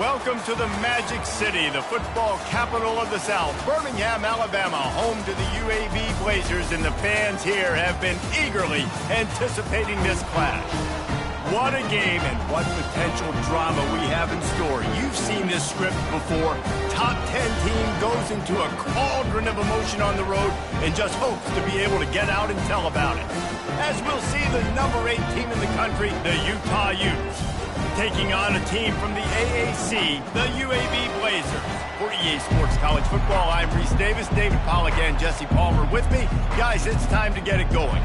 Welcome to the Magic City, the football capital of the South, Birmingham, Alabama, home to the UAB Blazers, and the fans here have been eagerly anticipating this clash. What a game and what potential drama we have in store. You've seen this script before. Top 10 team goes into a cauldron of emotion on the road and just hopes to be able to get out and tell about it. As we'll see the number 8 team in the country, the Utah Utes, taking on a team from the AAC, the UAB Blazers. For EA Sports College Football, I'm Reese Davis, David Pollack, and Jesse Palmer with me. Guys, it's time to get it going.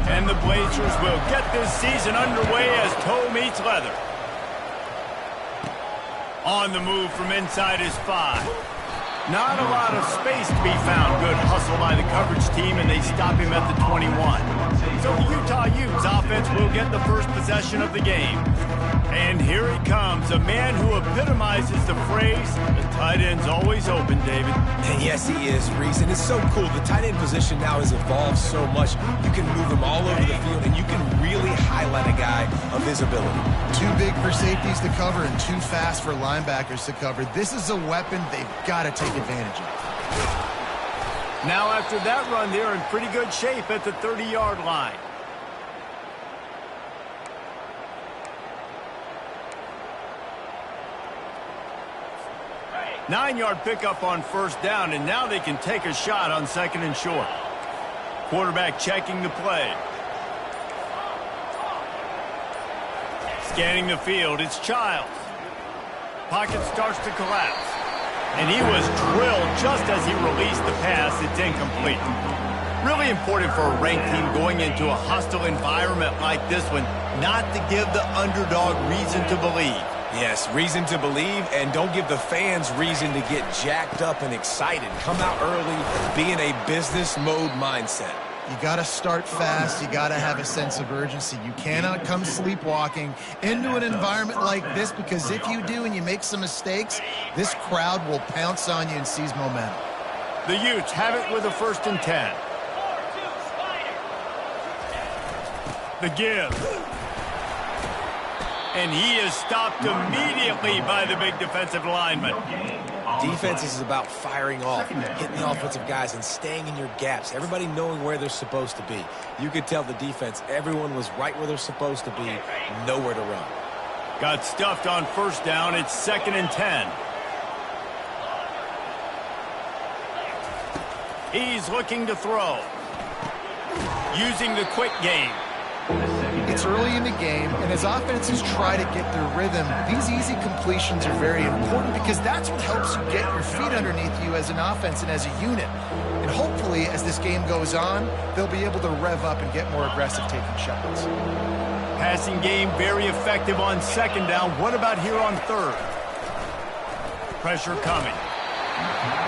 And the Blazers will get this season underway as toe meets leather. On the move from inside is 5. Not a lot of space to be found. Good hustle by the coverage team, and they stop him at the 21. So the Utah Utes offense will get the first possession of the game. And here he comes, a man who epitomizes the phrase, the tight end's always open, David. And yes, he is, Reese, and it's so cool. The tight end position now has evolved so much. You can move him all over the field, and you can really highlight a guy of his ability. Too big for safeties to cover and too fast for linebackers to cover. This is a weapon they've got to take advantage of. Now after that run, they're in pretty good shape at the 30-yard line. Nine-yard pickup on first down, and now they can take a shot on second and short. Quarterback checking the play. Scanning the field, it's Childs. Pocket starts to collapse. And he was drilled just as he released the pass. It's incomplete. Really important for a ranked team going into a hostile environment like this one, not to give the underdog reason to believe. Yes, reason to believe, and don't give the fans reason to get jacked up and excited. Come out early, be in a business mode mindset. You got to start fast. You got to have a sense of urgency. You cannot come sleepwalking into an environment like this, because if you do and you make some mistakes, this crowd will pounce on you and seize momentum. The Utes have it with a 1st and 10. The give. And he is stopped immediately by the big defensive lineman. Defense is about firing off, hitting the offensive guys, and staying in your gaps. Everybody knowing where they're supposed to be. You could tell the defense, everyone was right where they're supposed to be, nowhere to run. Got stuffed on first down. It's 2nd and 10. He's looking to throw. Using the quick game. It's early in the game, and as offenses try to get their rhythm, these easy completions are very important, because that's what helps you get your feet underneath you as an offense and as a unit. And hopefully, as this game goes on, they'll be able to rev up and get more aggressive taking shots. Passing game very effective on 2nd down. What about here on 3rd? Pressure coming.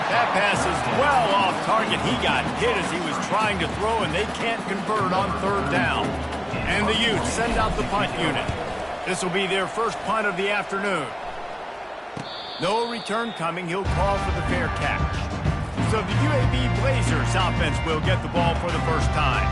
That pass is well off target. He got hit as he was trying to throw, and they can't convert on 3rd down. And the Utes send out the punt unit. This will be their first punt of the afternoon. No return coming. He'll call for the fair catch. So the UAB Blazers offense will get the ball for the first time.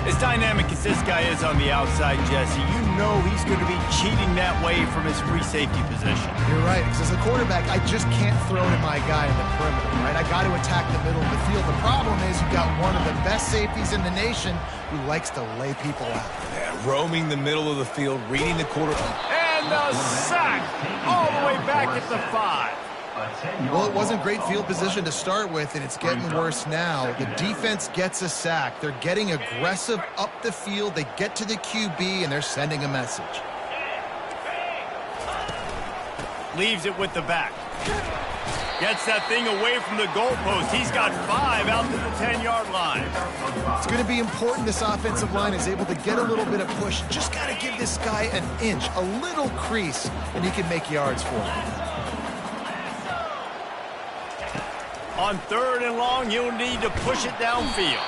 As dynamic as this guy is on the outside, Jesse, you know he's going to be cheating that way from his free safety position. You're right, because as a quarterback, I just can't throw to my guy in the perimeter, right? I got to attack the middle of the field. The problem is you've got one of the best safeties in the nation who likes to lay people out. Yeah, roaming the middle of the field, reading the quarterback. And the sack all the way back at the 5. Well, it wasn't great field position to start with, and it's getting worse now. The defense gets a sack. They're getting aggressive up the field. They get to the QB, and they're sending a message. Leaves it with the back. Gets that thing away from the goalpost. He's got 5 out to the 10-yard line. It's going to be important this offensive line is able to get a little bit of push. Just got to give this guy an inch, a little crease, and he can make yards for him. On 3rd and long, you'll need to push it downfield.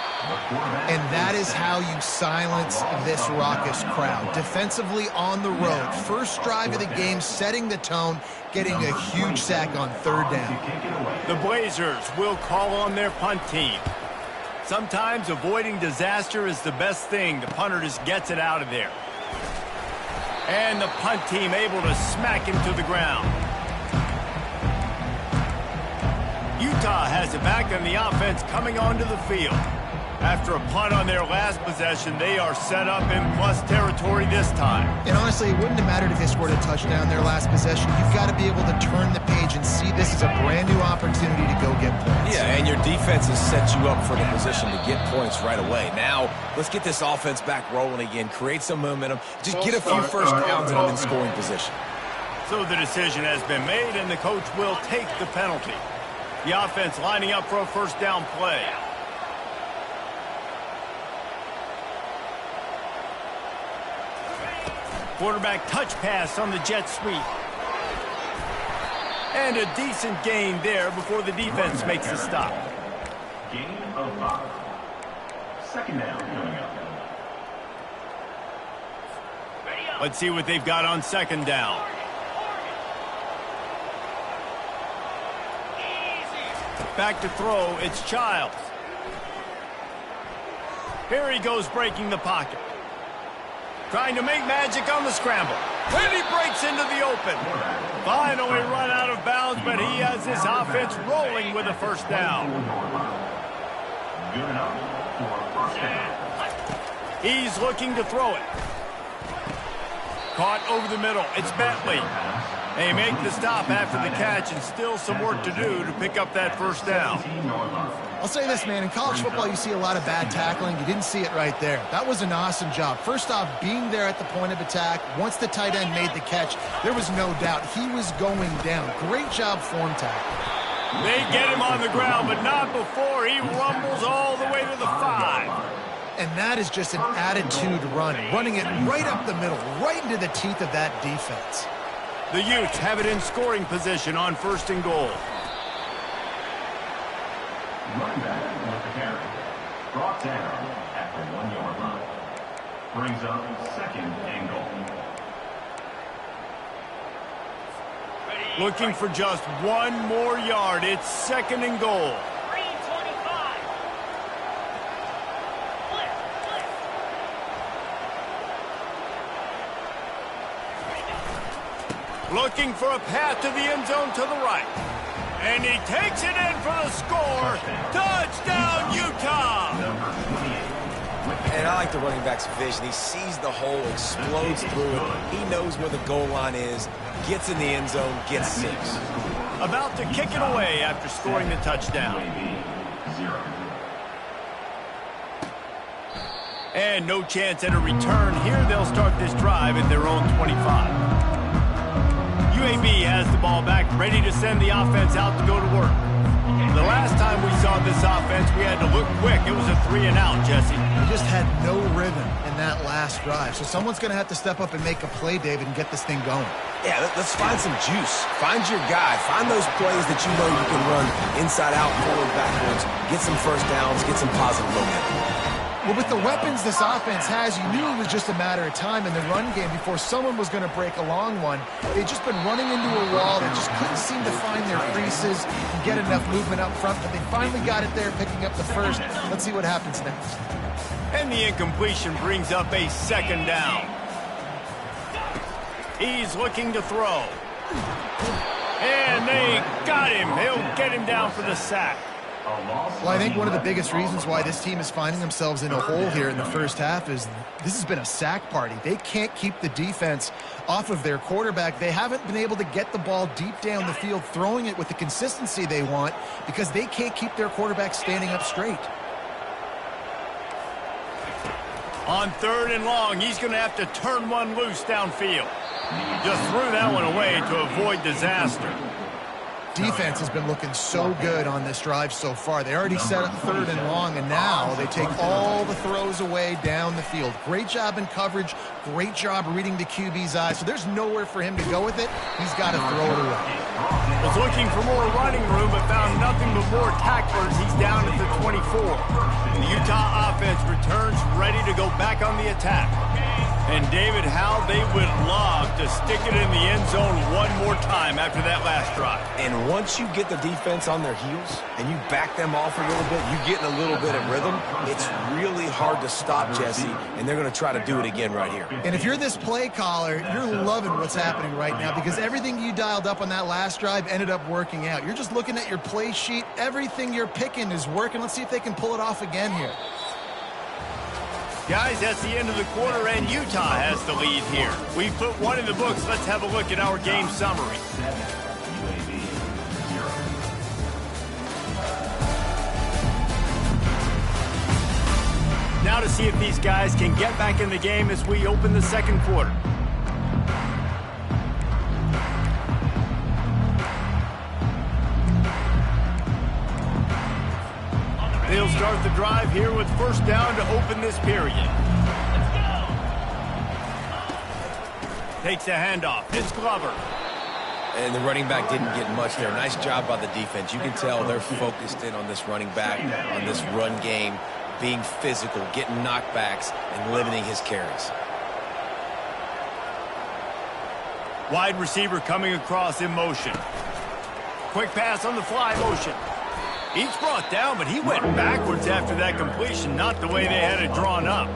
And that is how you silence this raucous crowd. Defensively on the road. First drive of the game, setting the tone, getting a huge sack on 3rd down. The Blazers will call on their punt team. Sometimes avoiding disaster is the best thing. The punter just gets it out of there. And the punt team able to smack him to the ground. has it back, and the offense coming onto the field. After a punt on their last possession, they are set up in plus territory this time. And honestly, it wouldn't have mattered if they scored a touchdown their last possession. You've got to be able to turn the page and see this as a brand new opportunity to go get points. Yeah, and your defense has set you up for the position to get points right away. Now, let's get this offense back rolling again, create some momentum, just get a few first downs and I'm in scoring position. So the decision has been made, and the coach will take the penalty. The offense lining up for a first down play. Quarterback touch pass on the jet sweep. And a decent gain there before the defense makes a stop. Gain of 5. Second down coming up. Let's see what they've got on second down. Back to throw, it's Childs. Here he goes breaking the pocket. Trying to make magic on the scramble. And he breaks into the open. Finally run out of bounds, but he has this offense rolling with a first down. Good enough for first down. He's looking to throw it. Caught over the middle. It's Bentley. They make the stop after the catch, and still some work to do to pick up that first down. I'll say this, man. In college football, you see a lot of bad tackling. You didn't see it right there. That was an awesome job. First off, being there at the point of attack. Once the tight end made the catch, there was no doubt he was going down. Great job form tackle. They get him on the ground, but not before he rumbles all the way to the 5. And that is just an attitude run. Running it right up the middle, right into the teeth of that defense. The Utes have it in scoring position on first and goal. Running back with the carry. Brought down at the 1-yard line. Brings up second and goal. Looking for just one more yard. It's second and goal. Looking for a path to the end zone to the right. And he takes it in for the score. Touchdown, Utah! And I like the running back's vision. He sees the hole, explodes through it. He knows where the goal line is, gets in the end zone, gets 6. About to kick it away after scoring the touchdown. And no chance at a return here. They'll start this drive at their own 25. UAB has the ball back, ready to send the offense out to go to work. The last time we saw this offense, we had to look quick. It was a 3 and out, Jesse. They just had no rhythm in that last drive. So someone's going to have to step up and make a play, David, and get this thing going. Yeah, let's find some juice. Find your guy. Find those plays that you know you can run inside out, forward, backwards. Get some first downs. Get some positive momentum. Well, with the weapons this offense has, you knew it was just a matter of time in the run game before someone was going to break a long one. They'd just been running into a wall. They just couldn't seem to find their creases and get enough movement up front, but they finally got it there, picking up the first. Let's see what happens next. And the incompletion brings up a second down. He's looking to throw. And they got him. They'll get him down for the sack. Well, I think one of the biggest reasons why this team is finding themselves in a hole here in the first half is this has been a sack party. They can't keep the defense off of their quarterback. They haven't been able to get the ball deep down the field, throwing it with the consistency they want because they can't keep their quarterback standing up straight. On 3rd and long, he's going to have to turn one loose downfield. Just threw that one away to avoid disaster. Defense has been looking so good on this drive so far. They already set up 3rd and long, and now they take all the throws away down the field. Great job in coverage, great job reading the QB's eyes. So there's nowhere for him to go with it. He's got to throw it away. Was looking for more running room, but found nothing but more tacklers. He's down at the 24. The Utah offense returns ready to go back on the attack. And, David, how they would love to stick it in the end zone one more time after that last drive. And once you get the defense on their heels and you back them off a little bit, you get in a little bit of rhythm, it's really hard to stop, Jesse, and they're going to try to do it again right here. And if you're this play caller, you're loving what's happening right now because everything you dialed up on that last drive ended up working out. You're just looking at your play sheet. Everything you're picking is working. Let's see if they can pull it off again here. Guys, that's the end of the quarter, and Utah has the lead here. We put one in the books. Let's have a look at our game summary. UAB 0. Now to see if these guys can get back in the game as we open the second quarter. They'll start the drive here with first down to open this period. Takes a handoff. It's Glover. And the running back didn't get much there. Nice job by the defense. You can tell they're focused in on this running back, on this run game, being physical, getting knockbacks, and limiting his carries. Wide receiver coming across in motion. Quick pass on the fly motion. He's brought down, but he went backwards after that completion, not the way they had it drawn up.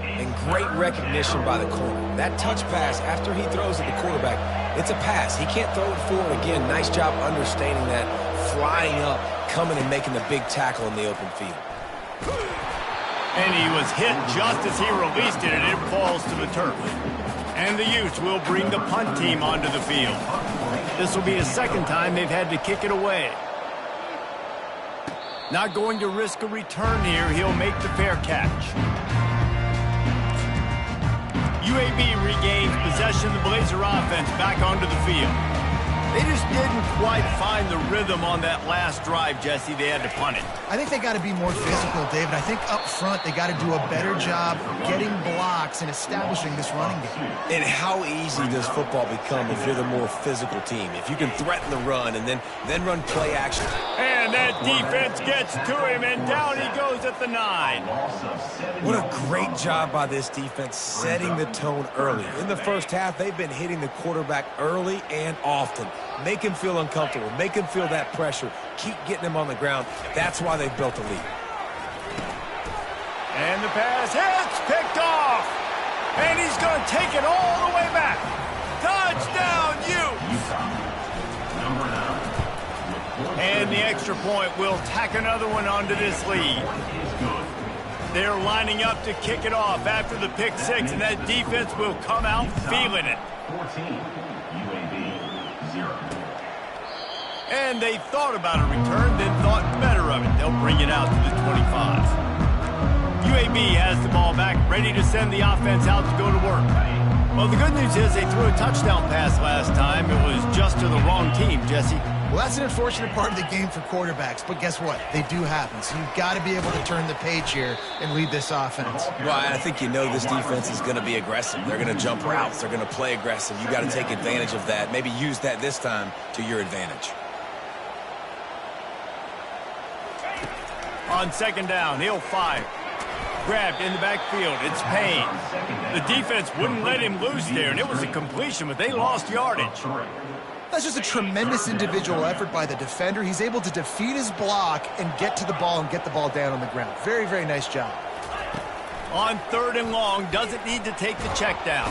And great recognition by the corner. That touch pass, after he throws at the quarterback, it's a pass. He can't throw it forward again. Nice job understanding that, flying up, coming and making the big tackle in the open field. And he was hit just as he released it, and it falls to the turf. And the Utes will bring the punt team onto the field. This will be the second time they've had to kick it away. Not going to risk a return here. He'll make the fair catch. UAB regains possession of the Blazer offense back onto the field. They just didn't quite find the rhythm on that last drive, Jesse. They had to punt it. I think they got to be more physical, David. I think up front they got to do a better job getting blocks and establishing this running game. And how easy does football become if you're the more physical team? If you can threaten the run and then run play action. And that defense gets to him, and down he goes at the 9. What a great job by this defense setting the tone early. In the first half, they've been hitting the quarterback early and often. Make him feel uncomfortable. Make him feel that pressure. Keep getting him on the ground. That's why they've built a lead. And the pass hits, picked off. And he's going to take it all the way back. Touchdown, Utes. Number 9. And the extra point will tack another one onto this lead. They're lining up to kick it off after the pick six, and that defense will come out feeling it. 14. UAB 0. And they thought about a return, then thought better of it. They'll bring it out to the 25. UAB has the ball back, ready to send the offense out to go to work. Well, the good news is they threw a touchdown pass last time. It was just to the wrong team, Jesse. Well, that's an unfortunate part of the game for quarterbacks, but guess what? They do happen. So you've got to be able to turn the page here and lead this offense. Well, I think you know this defense is going to be aggressive. They're going to jump routes. They're going to play aggressive. You got to take advantage of that. Maybe use that this time to your advantage. On second down, he'll fire. Grabbed in the backfield. It's Payne. The defense wouldn't let him loose there, and it was a completion, but they lost yardage. That's just a tremendous individual effort by the defender. He's able to defeat his block and get to the ball and get the ball down on the ground. Very, very nice job. On third and long, doesn't need to take the check down.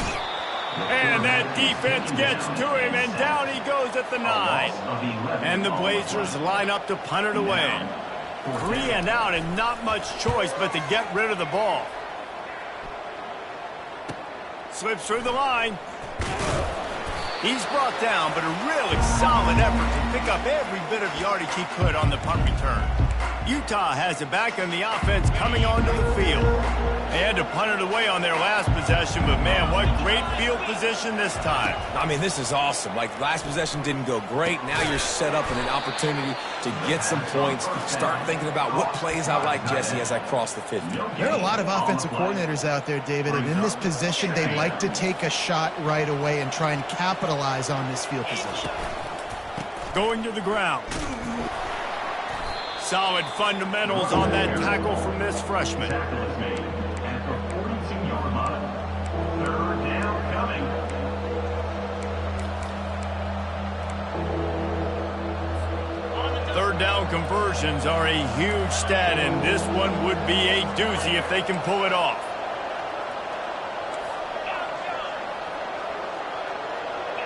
And that defense gets to him, and down he goes at the 9. And the Blazers line up to punt it away. 3 and out, and not much choice but to get rid of the ball. Slips through the line. He's brought down, but a really solid effort to pick up every bit of yardage he could on the punt return. Utah has it back, and the offense coming onto the field. They had to punt it away on their last possession, but man, what great field position this time. I mean, this is awesome. Like, last possession didn't go great. Now you're set up in an opportunity to get some points. Start thinking about what plays I like, Jesse, as I cross the 50. There are a lot of offensive coordinators out there, David, and in this position, they like to take a shot right away and try and capitalize on this field position. Going to the ground. Solid fundamentals on that tackle from this freshman. Tackle is made at the 42-yard line. 3rd Third down conversions are a huge stat, and this one would be a doozy if they can pull it off.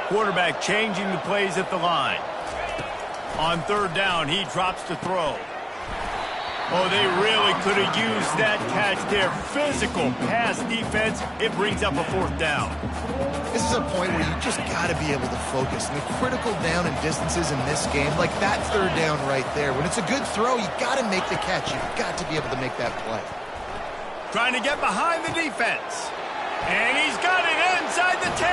Quarterback changing the plays at the line. On third down, he drops to throw. Oh, they really could have used that catch there. Physical pass defense. It brings up a fourth down. This is a point where you just got to be able to focus. And the critical down and distances in this game, like that third down right there, when it's a good throw, you got to make the catch. You've got to be able to make that play. Trying to get behind the defense. And he's got it inside the 10.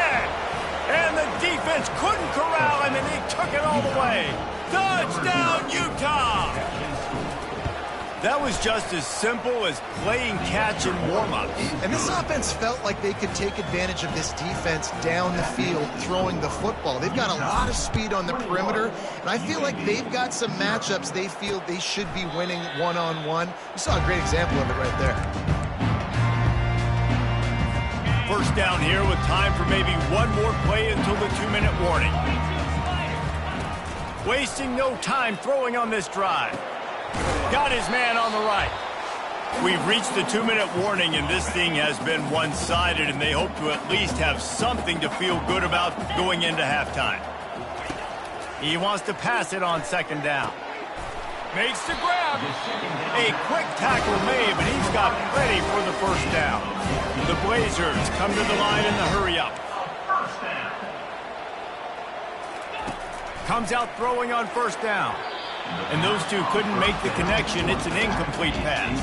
And the defense couldn't corral him, and he took it all the way. Touchdown, Utah! That was just as simple as playing catch in warm-ups. And this offense felt like they could take advantage of this defense down the field throwing the football. They've got a lot of speed on the perimeter, and I feel like they've got some matchups they feel they should be winning one-on-one. We saw a great example of it right there. First down here with time for maybe one more play until the 2-minute warning. Wasting no time throwing on this drive. Got his man on the right. We've reached the 2-minute warning, and this thing has been one-sided, and they hope to at least have something to feel good about going into halftime. He wants to pass it on second down. Makes the grab. A quick tackle made, but he's got plenty for the first down. The Blazers come to the line in the hurry-up. Comes out throwing on first down. And those two couldn't make the connection. It's an incomplete pass.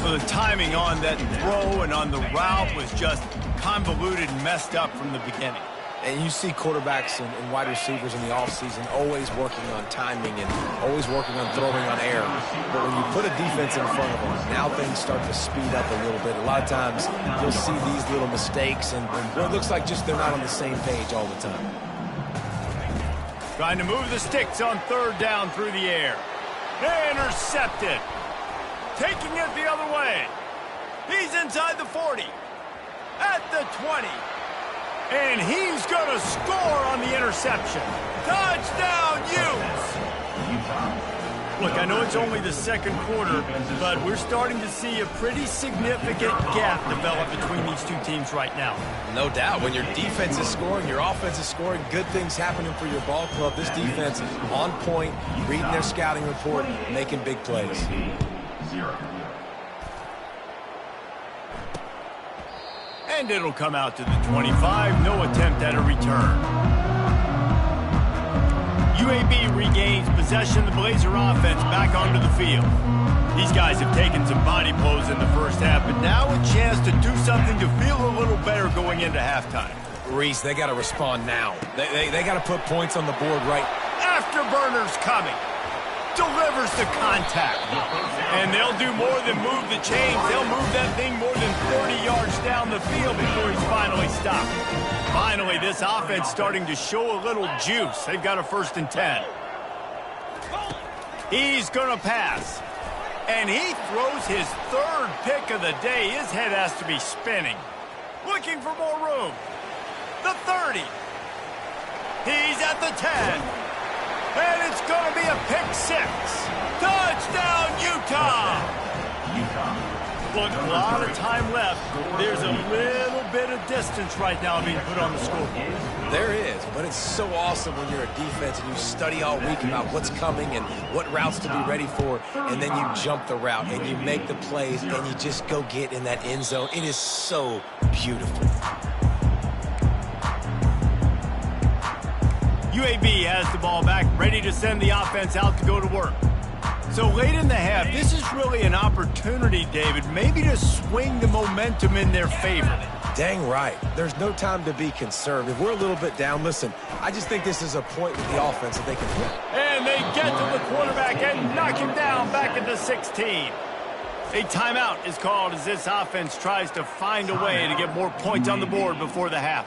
So the timing on that throw and on the route was just convoluted and messed up from the beginning. And you see quarterbacks and wide receivers in the offseason always working on timing and always working on throwing on air. But when you put a defense in front of them, now things start to speed up a little bit. A lot of times you'll see these little mistakes, and it looks like just they're not on the same page all the time. Trying to move the sticks on third down through the air. Intercepted. Taking it the other way. He's inside the 40. At the 20. And he's going to score on the interception. Touchdown, Utes! Look, I know it's only the second quarter, but we're starting to see a pretty significant gap develop between these two teams right now. No doubt. When your defense is scoring, your offense is scoring, good things happening for your ball club. This defense on point, reading their scouting report, making big plays. And it'll come out to the 25. No attempt at a return. UAB regains possession of the Blazer offense back onto the field. These guys have taken some body blows in the first half, but now a chance to do something to feel a little better going into halftime. Reese, they got to respond now. They got to put points on the board right. Afterburners coming. Delivers the contact. And they'll do more than move the chains. They'll move that thing more than 30 yards down the field before he's finally stopped. Finally, this offense starting to show a little juice. They've got a 1st and 10. He's going to pass. And he throws his 3rd pick of the day. His head has to be spinning. Looking for more room. The 30. He's at the 10. And it's going to be a pick 6. Touchdown, Utah! Look, a lot of time left. There's a little bit of distance right now being put on the scoreboard. There is, but it's so awesome when you're a defense and you study all week about what's coming and what routes to be ready for, and then you jump the route and you make the plays and you just go get in that end zone. It is so beautiful. UAB has the ball back, ready to send the offense out to go to work. So late in the half, this is really an opportunity, David, maybe to swing the momentum in their favor. Dang right. There's no time to be concerned. If we're a little bit down, listen, I just think this is a point with the offense that they can win. And they get to the quarterback and knock him down back at the 16. A timeout is called as this offense tries to find a way to get more points on the board before the half.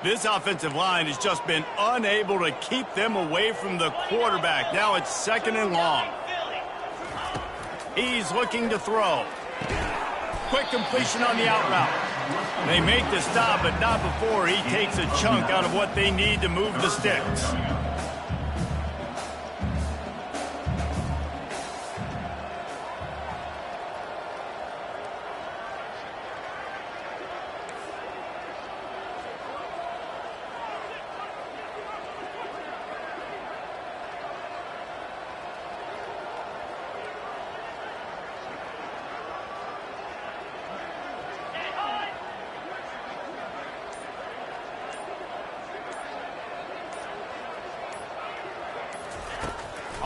This offensive line has just been unable to keep them away from the quarterback. Now it's 2nd and long. He's looking to throw. Quick completion on the out route. They make the stop, but not before he takes a chunk out of what they need to move the sticks.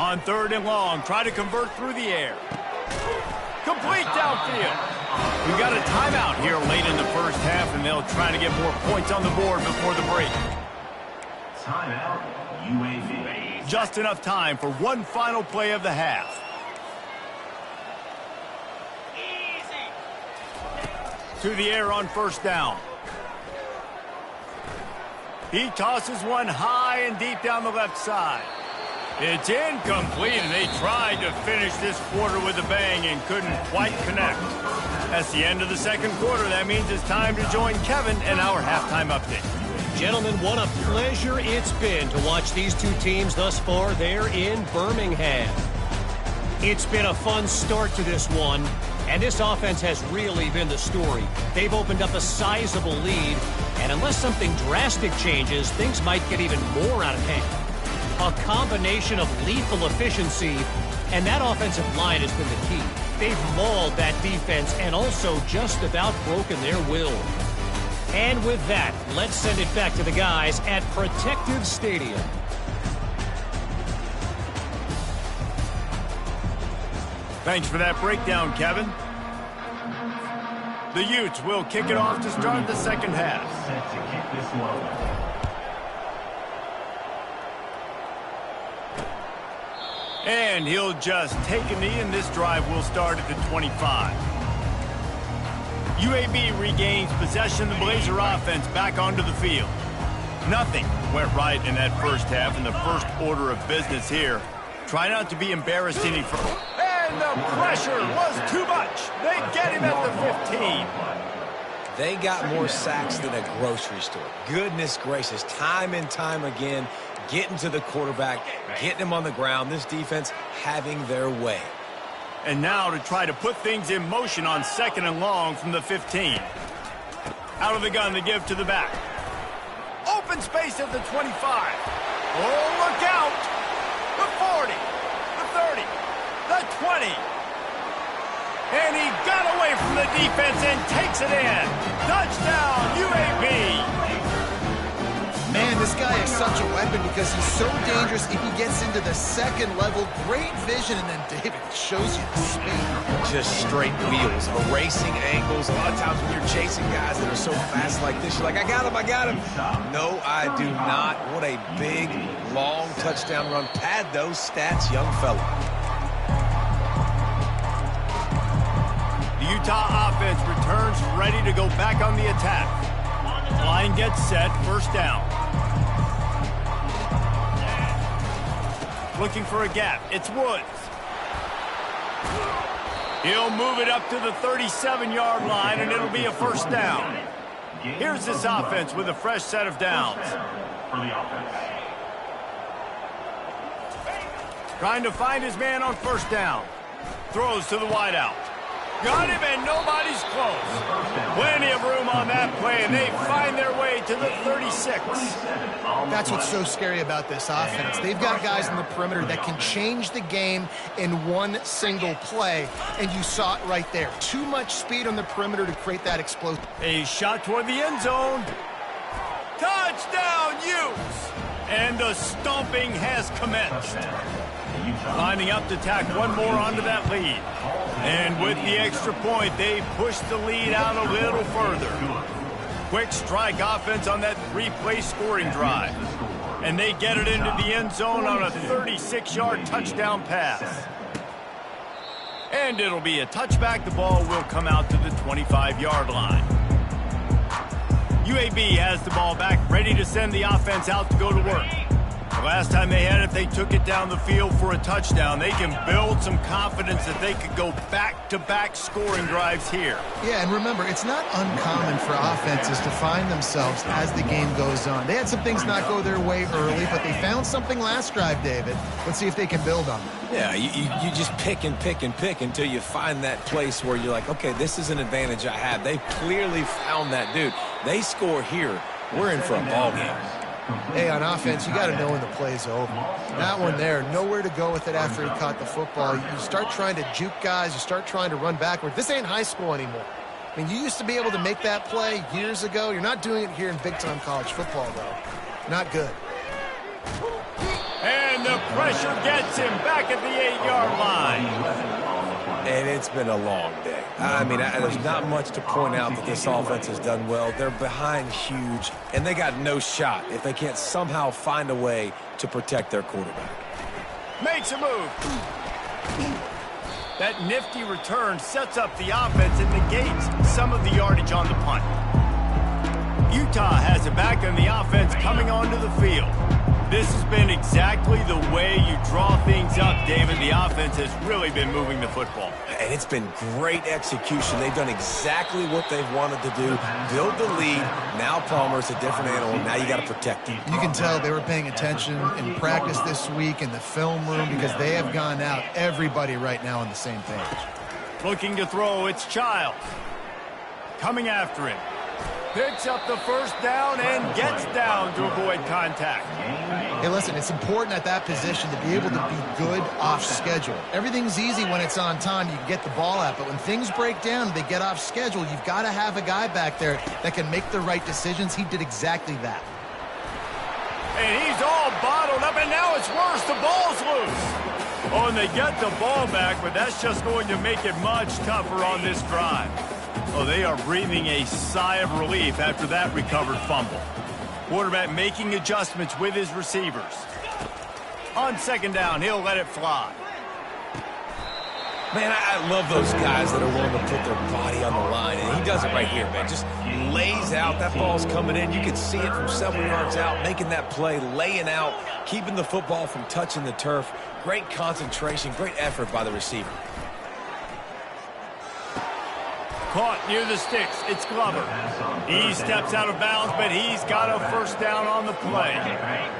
On 3rd and long, try to convert through the air. Complete downfield. We've got a timeout here late in the first half, and they'll try to get more points on the board before the break. Timeout, UAB. Just enough time for one final play of the half. To the air on 1st down. He tosses one high and deep down the left side. It's incomplete, and they tried to finish this quarter with a bang and couldn't quite connect. That's the end of the 2nd quarter. That means it's time to join Kevin and our halftime update. Gentlemen, what a pleasure it's been to watch these two teams thus far there in Birmingham. It's been a fun start to this one, and this offense has really been the story. They've opened up a sizable lead, and unless something drastic changes, things might get even more out of hand. A combination of lethal efficiency, and that offensive line has been the key. They've mauled that defense and also just about broken their will. And with that, let's send it back to the guys at Protective Stadium. Thanks for that breakdown, Kevin. The Utes will kick it off to start the 2nd half. Set to kick this one. And he'll just take a knee, and this drive will start at the 25. UAB regains possession of the Blazer offense back onto the field. Nothing went right in that first half, in the first order of business here. Try not to be embarrassed any further. And the pressure was too much. They get him at the 15. They got more sacks than a grocery store. Goodness gracious, time and time again, getting to the quarterback, getting him on the ground. This defense having their way. And now to try to put things in motion on 2nd and long from the 15. Out of the gun to give to the back. Open space at the 25. Oh, look out. The 40, the 30, the 20. And he got away from the defense and takes it in. Touchdown, UAB. Man, this guy is such a weapon because he's so dangerous if he gets into the 2nd level. Great vision, and then David shows you the speed. Just straight wheels, erasing angles. A lot of times when you're chasing guys that are so fast like this, you're like, I got him, I got him. No, I do not. What a big, long touchdown run. Pad those stats, young fella. The Utah offense returns ready to go back on the attack. Line gets set, 1st down. Looking for a gap. It's Woods. He'll move it up to the 37-yard line, and it'll be a 1st down. Here's this offense with a fresh set of downs. Trying to find his man on 1st down. Throws to the wideout. Got him, and nobody's close. Plenty of room on that play, and they find their way to the 36. That's what's so scary about this offense. They've got guys in the perimeter that can change the game in one single play, and you saw it right there. Too much speed on the perimeter to create that explosion. A shot toward the end zone. Touchdown, Utes! And the stomping has commenced. Lining up to tack one more onto that lead. And with the extra point, they push the lead out a little further. Quick strike offense on that 3-play scoring drive. And they get it into the end zone on a 36-yard touchdown pass. And it'll be a touchback. The ball will come out to the 25-yard line. UAB has the ball back, ready to send the offense out to go to work. The last time they had it, they took it down the field for a touchdown. They can build some confidence that they could go back-to-back scoring drives here. Yeah, and remember, it's not uncommon for offenses to find themselves as the game goes on. They had some things not go their way early, but they found something last drive, David. Let's see if they can build on it. Yeah, you just pick and pick and pick until you find that place where you're like, okay, this is an advantage I have. They've clearly found that, dude. They score here, we're in for a ball game. Hey, on offense, you got to know when the play's over. That one there, nowhere to go with it after he caught the football. You start trying to juke guys. You start trying to run backward. This ain't high school anymore. I mean, you used to be able to make that play years ago. You're not doing it here in big-time college football, though. Not good. And And the pressure gets him back at the 8-yard line. And it's been a long day. I mean, there's not much to point out that this offense has done well. They're behind huge, and they got no shot if they can't somehow find a way to protect their quarterback. Makes a move. That nifty return sets up the offense and negates some of the yardage on the punt. Utah has it back on the offense coming onto the field. This has been exactly the way you draw things up, David. The offense has really been moving the football. And it's been great execution. They've done exactly what they've wanted to do. Build the lead. Now Palmer's a different animal. Now you got to protect him. You can tell they were paying attention in practice this week in the film room because they have gone out, everybody right now on the same page. Looking to throw, it's Childs. Coming after him. Picks up the first down and gets down to avoid contact. Hey, listen, it's important at that position to be able to be good off schedule. Everything's easy when it's on time. You can get the ball out, but when things break down, they get off schedule. You've got to have a guy back there that can make the right decisions. He did exactly that. And he's all bottled up, and now it's worse. The ball's loose. Oh, and they get the ball back, but that's just going to make it much tougher on this drive. Oh, they are breathing a sigh of relief after that recovered fumble. Quarterback making adjustments with his receivers. On second down, he'll let it fly. Man, I love those guys that are willing to put their body on the line, and he does it right here, man. Just lays out. That ball's coming in. You can see it from several yards out, making that play, laying out, keeping the football from touching the turf. Great concentration, great effort by the receiver. Caught near the sticks. It's Glover. He steps out of bounds, but he's got a first down on the play.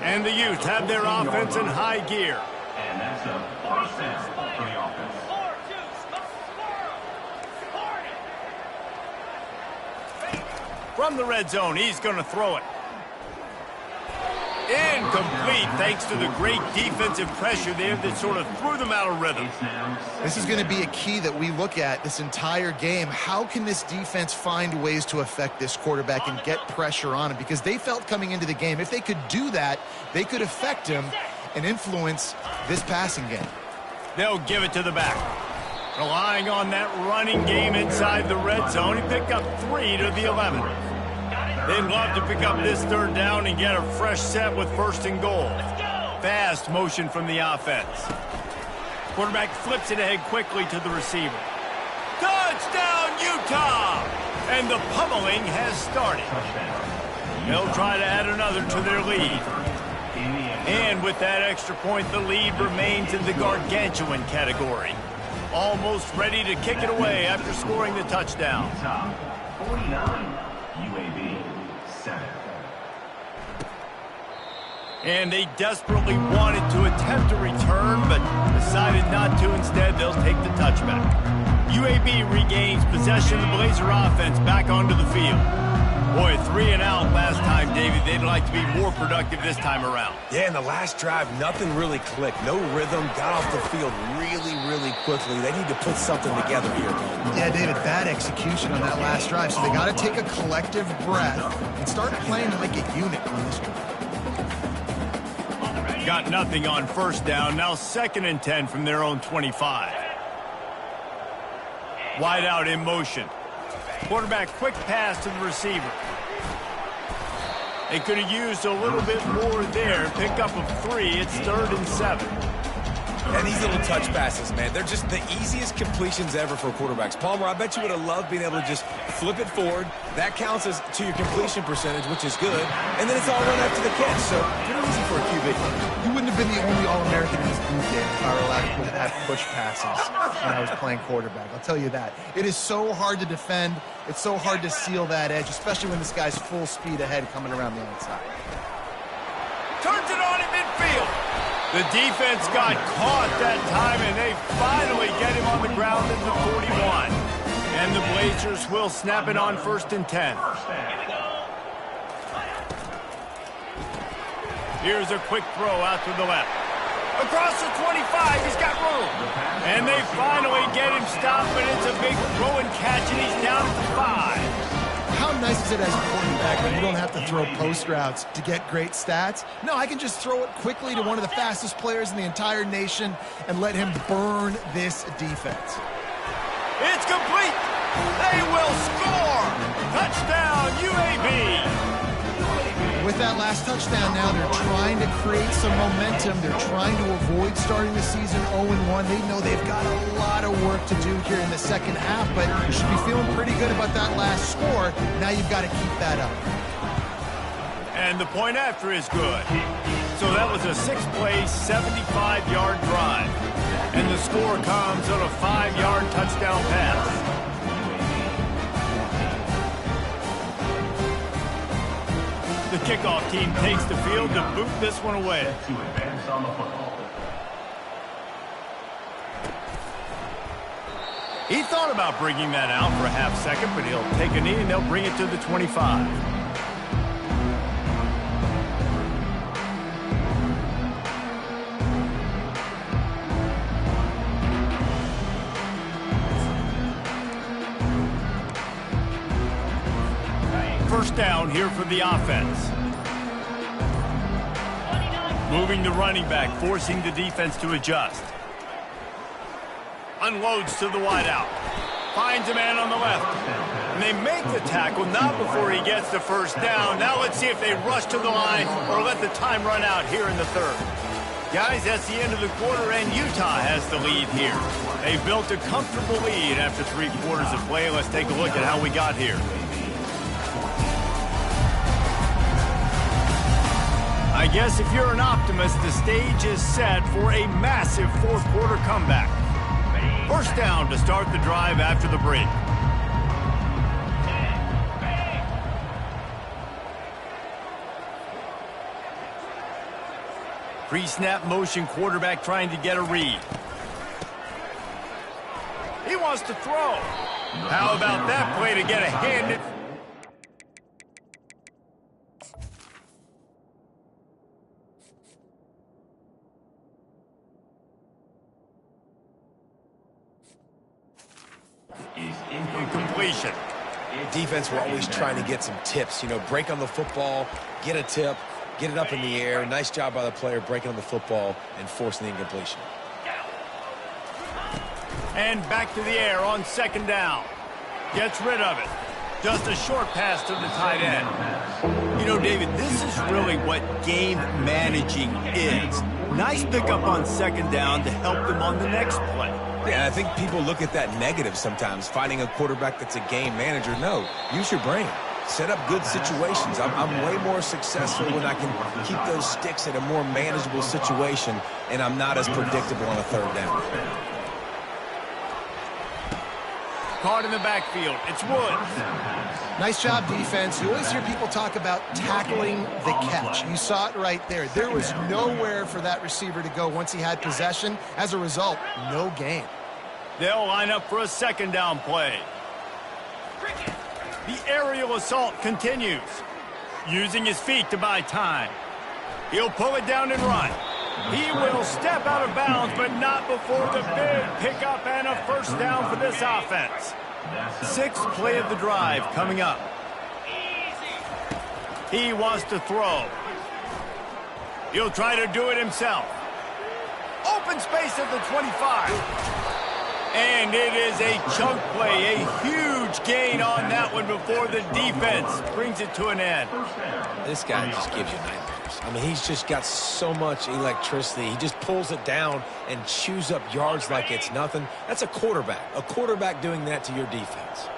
And the Utes have their offense in high gear. And that's a first down for the offense. From the red zone, he's going to throw it. Incomplete, thanks to the great defensive pressure there that sort of threw them out of rhythm. This is going to be a key that we look at this entire game. How can this defense find ways to affect this quarterback and get pressure on him? Because they felt coming into the game, if they could do that, they could affect him and influence this passing game. They'll give it to the back. Relying on that running game inside the red zone, he picked up 3 to the 11. They'd love to pick up this third down and get a fresh set with first and goal. Fast motion from the offense. Quarterback flips it ahead quickly to the receiver. Touchdown, Utah! And the pummeling has started. They'll try to add another to their lead. And with that extra point, the lead remains in the gargantuan category. Almost ready to kick it away after scoring the touchdown. 49, UAB 7. And they desperately wanted to attempt a return, but decided not to. Instead, they'll take the touchback. UAB regains possession of the Blazer offense back onto the field. Boy, 3 and out last time, David. They'd like to be more productive this time around. Yeah, in the last drive, nothing really clicked. No rhythm, got off the field really quickly. They need to put something together here, Tom. Yeah, David, bad execution on that last drive, so they got to take a collective breath and start playing like a unit on this drive. Got nothing on first down. Now 2nd and 10 from their own 25. Wide out in motion. Quarterback quick pass to the receiver. They could have used a little bit more there. Pick up of 3. It's 3rd and 7. And these little touch passes, man, they're just the easiest completions ever for quarterbacks. Palmer, I bet you would have loved being able to just flip it forward. That counts as to your completion percentage, which is good. And then it's all run after the catch, so pretty easy for a QB. You wouldn't have been the only All-American in this booth game if I were allowed to have push passes when I was playing quarterback. I'll tell you that. It is so hard to defend. It's so hard to seal that edge, especially when this guy's full speed ahead coming around the outside. Turns it on in midfield. The defense got caught that time, and they finally get him on the ground at the 41. And the Blazers will snap it on 1st and 10. Here's a quick throw out to the left. Across the 25, he's got room. And they finally get him stopped, but it's a big throw and catch, and he's down at the 5. how nice is it as a quarterback when you don't have to throw post routes to get great stats? No, I can just throw it quickly to one of the fastest players in the entire nation and let him burn this defense. It's complete. They will score. Touchdown, UAB. With that last touchdown now, they're trying to create some momentum. They're trying to avoid starting the season 0-1. They know they've got a lot of work to do here in the second half, but you should be feeling pretty good about that last score. Now you've got to keep that up. And the point after is good. So that was a 6-play, 75-yard drive. And the score comes on a 5-yard touchdown pass. The kickoff team takes the field to boot this one away. To advance on the football. He thought about bringing that out for a half second, but he'll take a knee and they'll bring it to the 25. First down here for the offense. Moving the running back, forcing the defense to adjust. Unloads to the wideout. Finds a man on the left. And they make the tackle, not before he gets the first down. Now let's see if they rush to the line or let the time run out here in the third. Guys, that's the end of the quarter, and Utah has the lead here. They've built a comfortable lead after 3 quarters of play. Let's take a look at how we got here. I guess if you're an optimist, the stage is set for a massive fourth-quarter comeback. First down to start the drive after the break. Pre-snap motion quarterback trying to get a read. He wants to throw. How about that play to get a hand? Incompletion. Defense, we're always trying to get some tips. You know, break on the football, get a tip, get it up in the air. Nice job by the player breaking on the football and forcing the incompletion. And back to the air on second down. Gets rid of it. Just a short pass to the tight end. You know, David, this is really what game managing is. Nice pickup on second down to help them on the next play. Yeah, I think people look at that negative sometimes, finding a quarterback that's a game manager. No, use your brain. Set up good situations. I'm way more successful when I can keep those sticks in a more manageable situation, and I'm not as predictable on a third down. Caught in the backfield. It's Woods. Nice job, defense. You always hear people talk about tackling the catch. You saw it right there. There was nowhere for that receiver to go once he had possession. As a result, no gain. They'll line up for a second down play. The aerial assault continues. Using his feet to buy time. He'll pull it down and run. He will step out of bounds, but not before the big pickup and a first down for this offense. 6th play of the drive coming up. He wants to throw. He'll try to do it himself. Open space at the 25. And it is a chunk play, a huge gain on that one before the defense brings it to an end. This guy just gives you nightmares. I mean, he's just got so much electricity. He just pulls it down and chews up yards like it's nothing. That's a quarterback doing that to your defense.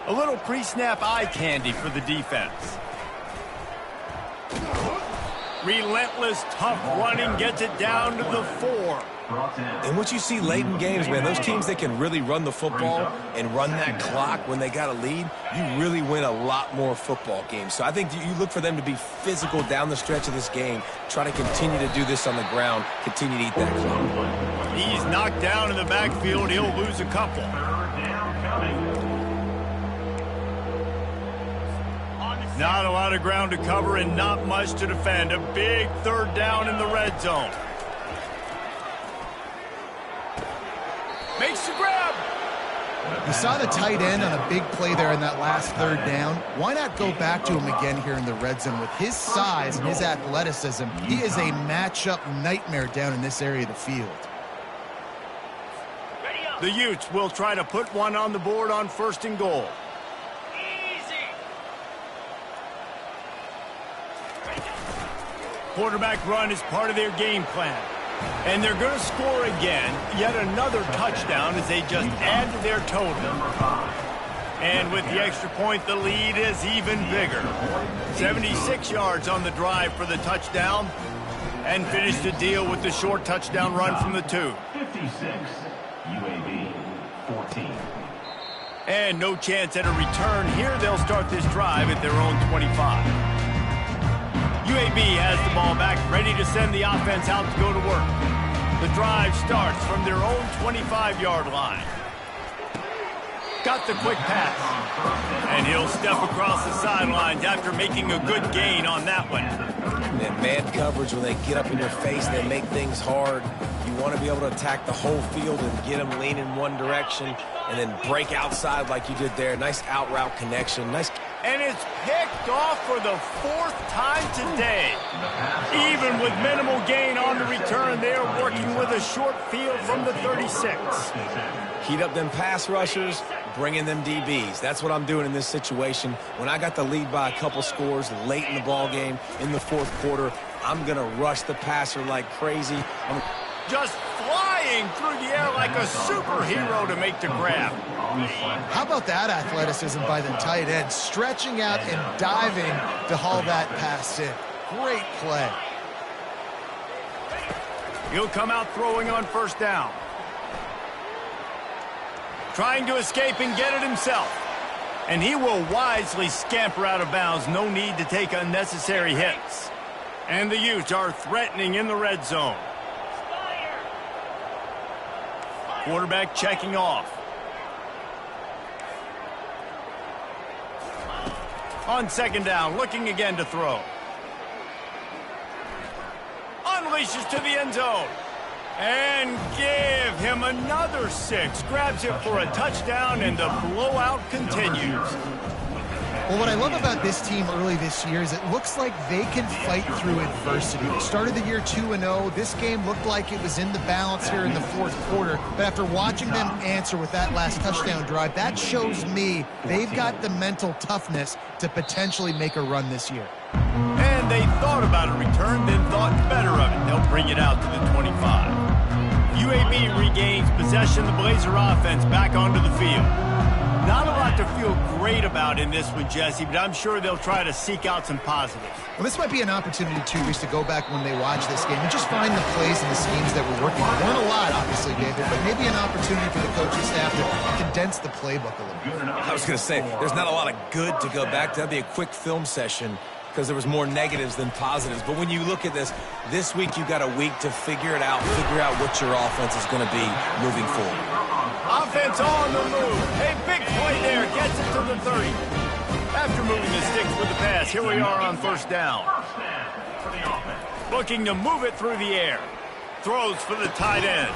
A little pre-snap eye candy for the defense. Relentless, tough running gets it down to the 4. And what you see late in games, man, those teams that can really run the football and run that clock when they got a lead, you really win a lot more football games. So I think you look for them to be physical down the stretch of this game, try to continue to do this on the ground, continue to eat that clock. He's knocked down in the backfield. He'll lose a couple. Not a lot of ground to cover and not much to defend. A big third down in the red zone. Makes the grab. You saw the tight end on a big play there in that last third down. Why not go back to him again here in the red zone? With his size and his athleticism, he is a matchup nightmare down in this area of the field. The Utes will try to put one on the board on 1st and goal. Quarterback run is part of their game plan. And they're going to score again, yet another touchdown as they just add to their total. And with the extra point, the lead is even bigger. 76 yards on the drive for the touchdown, and finish the deal with the short touchdown run from the 2. 56, UAB 14. And no chance at a return here. They'll start this drive at their own 25. UAB has the ball back, ready to send the offense out to go to work. The drive starts from their own 25-yard line. Got the quick pass. And he'll step across the sidelines after making a good gain on that one. And man coverage, when they get up in your face, they make things hard. You want to be able to attack the whole field and get them lean in one direction and then break outside like you did there. Nice out route connection. Nice. And it's picked off for the 4th time today. Even with minimal gain on the return, they're working with a short field from the 36. Heat up them pass rushers, bring in them DBs. That's what I'm doing in this situation. When I got the lead by a couple scores late in the ball game in the 4th quarter, I'm going to rush the passer like crazy. Just flying through the air like a superhero to make the grab. How about that athleticism by the tight end, stretching out and diving to haul that pass in. Great play. He'll come out throwing on 1st down. Trying to escape and get it himself. And he will wisely scamper out of bounds. No need to take unnecessary hits. And the Utes are threatening in the red zone. Quarterback checking off. On 2nd down, looking again to throw. Unleashes to the end zone. And give him another 6. Grabs it for a touchdown, and the blowout continues. Well, what I love about this team early this year is it looks like they can fight through adversity. They started the year 2-0. This game looked like it was in the balance here in the 4th quarter. But after watching them answer with that last touchdown drive, that shows me they've got the mental toughness to potentially make a run this year. And they thought about a return, then thought better of it. They'll bring it out to the 25. UAB regains possession. The Blazer offense back onto the field. Not a lot to feel great about in this one, Jesse, but I'm sure they'll try to seek out some positives. Well, this might be an opportunity, too, Reese, to go back when they watch this game and just find the plays and the schemes that were working. There weren't a lot, obviously, David, but maybe an opportunity for the coaching staff to condense the playbook a little bit. I was going to say, there's not a lot of good to go back to. That'd be a quick film session because there was more negatives than positives. But when you look at this week you got a week to figure it out, figure out what your offense is going to be moving forward. Offense on the move. A big play there. Gets it to the 30. After moving the sticks with the pass, here we are on 1st down. Looking to move it through the air. Throws for the tight end.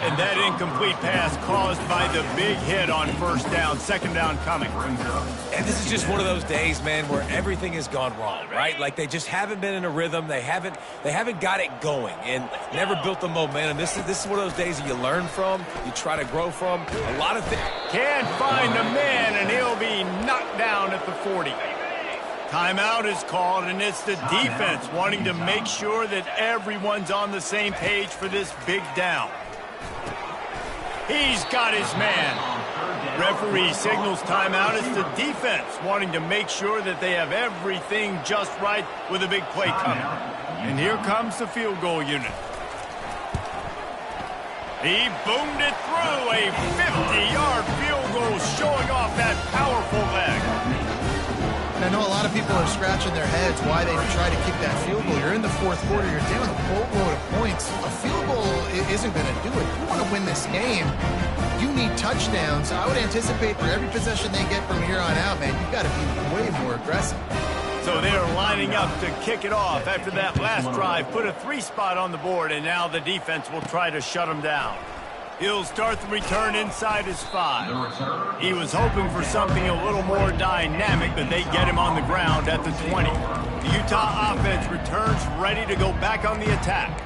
And that incomplete pass caused by the big hit on 1st down. 2nd down coming. And this is just one of those days, man, where everything has gone wrong, right? Like they just haven't been in a rhythm. They haven't got it going and never built the momentum. This is one of those days that you learn from, you try to grow from. A lot of things. Can't find the man, and he'll be knocked down at the 40. Timeout is called, and it's the defense wanting to make sure that everyone's on the same page for this big down. He's got his man. Referee signals timeout. It's the defense wanting to make sure that they have everything just right with a big play coming. And here comes the field goal unit. He boomed it through. A 50-yard field goal showing off that powerful leg. I know a lot of people are scratching their heads why they try to kick that field goal. You're in the 4th quarter. You're down a boatload of points. A field goal isn't going to do it. If you want to win this game, you need touchdowns. I would anticipate for every possession they get from here on out, man, you've got to be way more aggressive. So they're lining up to kick it off after that last drive. Put a 3 spot on the board, and now the defense will try to shut them down. He'll start the return inside his 5. He was hoping for something a little more dynamic, but they get him on the ground at the 20. The Utah offense returns ready to go back on the attack.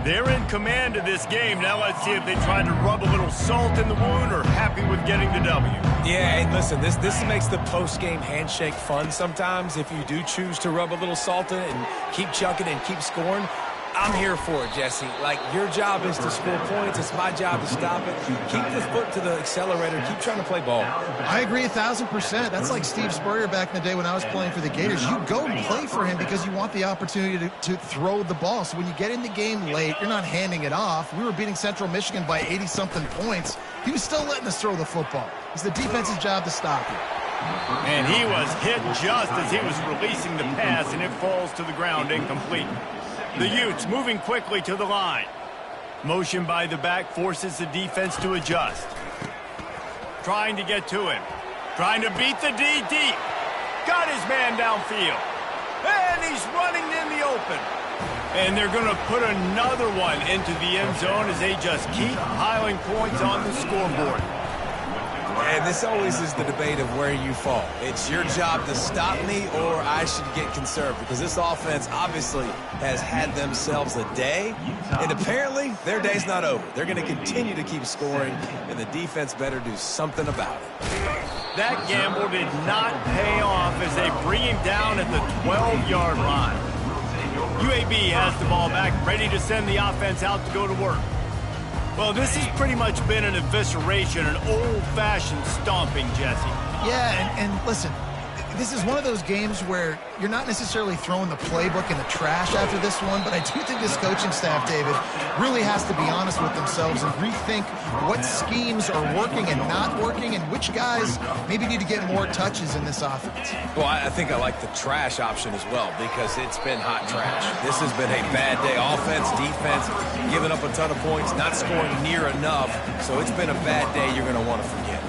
They're in command of this game. Now let's see if they try to rub a little salt in the wound or happy with getting the W. Yeah, and listen, this makes the post-game handshake fun sometimes if you do choose to rub a little salt in it and keep chucking and keep scoring. I'm here for it, Jesse. Like, your job is to score points. It's my job to stop it. Keep the foot to the accelerator. Keep trying to play ball. I agree 1,000%. That's like Steve Spurrier back in the day when I was playing for the Gators. You go and play for him because you want the opportunity to throw the ball. So when you get in the game late, you're not handing it off. We were beating Central Michigan by 80-something points. He was still letting us throw the football. It's the defense's job to stop you. And he was hit just as he was releasing the pass, and it falls to the ground incomplete. The Utes moving quickly to the line. Motion by the back forces the defense to adjust. Trying to get to him. Trying to beat the D deep. Got his man downfield. And he's running in the open. And they're going to put another one into the end zone as they just keep piling points on the scoreboard. And this always is the debate of where you fall. It's your job to stop me or I should get conserved, because this offense obviously has had themselves a day, and apparently their day's not over. They're going to continue to keep scoring, and the defense better do something about it. That gamble did not pay off as they bring him down at the 12-yard line. UAB has the ball back, ready to send the offense out to go to work. Well, this has pretty much been an evisceration, an old-fashioned stomping, Jesse. Yeah, and listen, this is one of those games where you're not necessarily throwing the playbook in the trash after this one, but I do think this coaching staff, David, really has to be honest with themselves and rethink what schemes are working and not working and which guys maybe need to get more touches in this offense. Well, I think I like the trash option as well, because it's been hot trash. This has been a bad day. Offense, defense, giving up a ton of points, not scoring near enough. So it's been a bad day you're going to want to forget.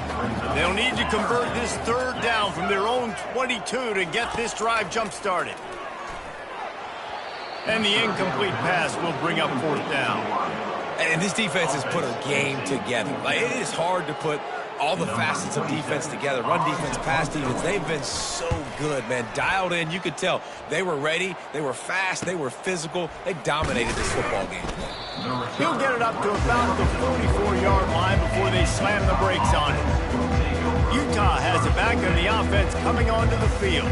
They'll need to convert this third down from their own 22 to get this drive jump-started. And the incomplete pass will bring up fourth down. And this defense has put a game together. Like, it is hard to put all the facets of defense together. Run defense, pass defense. They've been so good, man. Dialed in. You could tell they were ready. They were fast. They were physical. They dominated this football game. He'll get it up to about the 44-yard line before they slam the brakes on it. Utah has it back and the offense coming onto the field.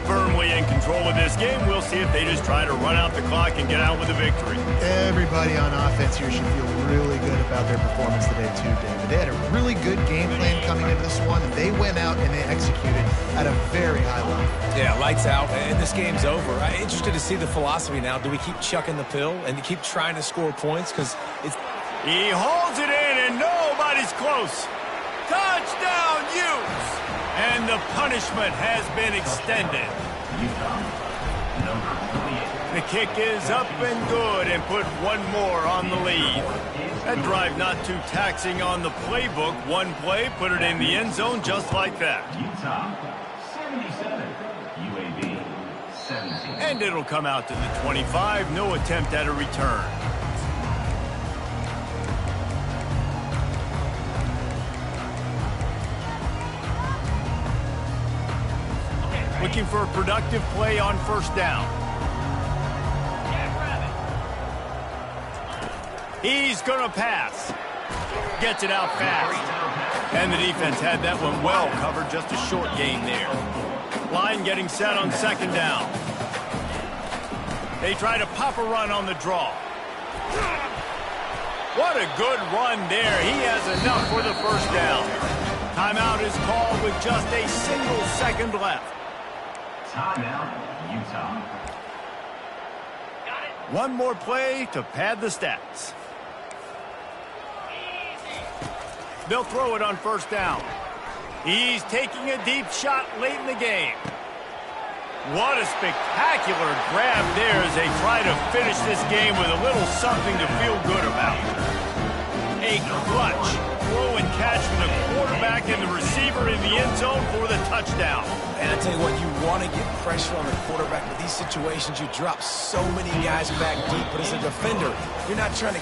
Firmly in control of this game. We'll see if they just try to run out the clock and get out with a victory. Everybody on offense here should feel really good about their performance today too, David. They had a really good game plan coming into this one, and they went out and they executed at a very high level. Yeah, lights out, and this game's over. I'm interested to see the philosophy now. Do we keep chucking the pill and keep trying to score points? Because it's... He holds it in, and nobody's close. Touchdown, Utes! And the punishment has been extended. The kick is up and good, and put one more on the lead. That drive not too taxing on the playbook. One play, put it in the end zone just like that. Utah, 77. UAB, 17. And it'll come out to the 25. No attempt at a return. Looking for a productive play on first down. He's going to pass. Gets it out fast. And the defense had that one well covered. Just a short gain there. Line getting set on second down. They try to pop a run on the draw. What a good run there. He has enough for the first down. Timeout is called with just a single second left. Timeout, Utah. One more play to pad the stats. They'll throw it on first down. He's taking a deep shot late in the game. What a spectacular grab there as they try to finish this game with a little something to feel good about. A clutch throw and catch from the quarterback and the receiver in the end zone for the touchdown. And I tell you what, you want to get pressure on the quarterback. With these situations, you drop so many guys back deep. But as a defender, you're not trying to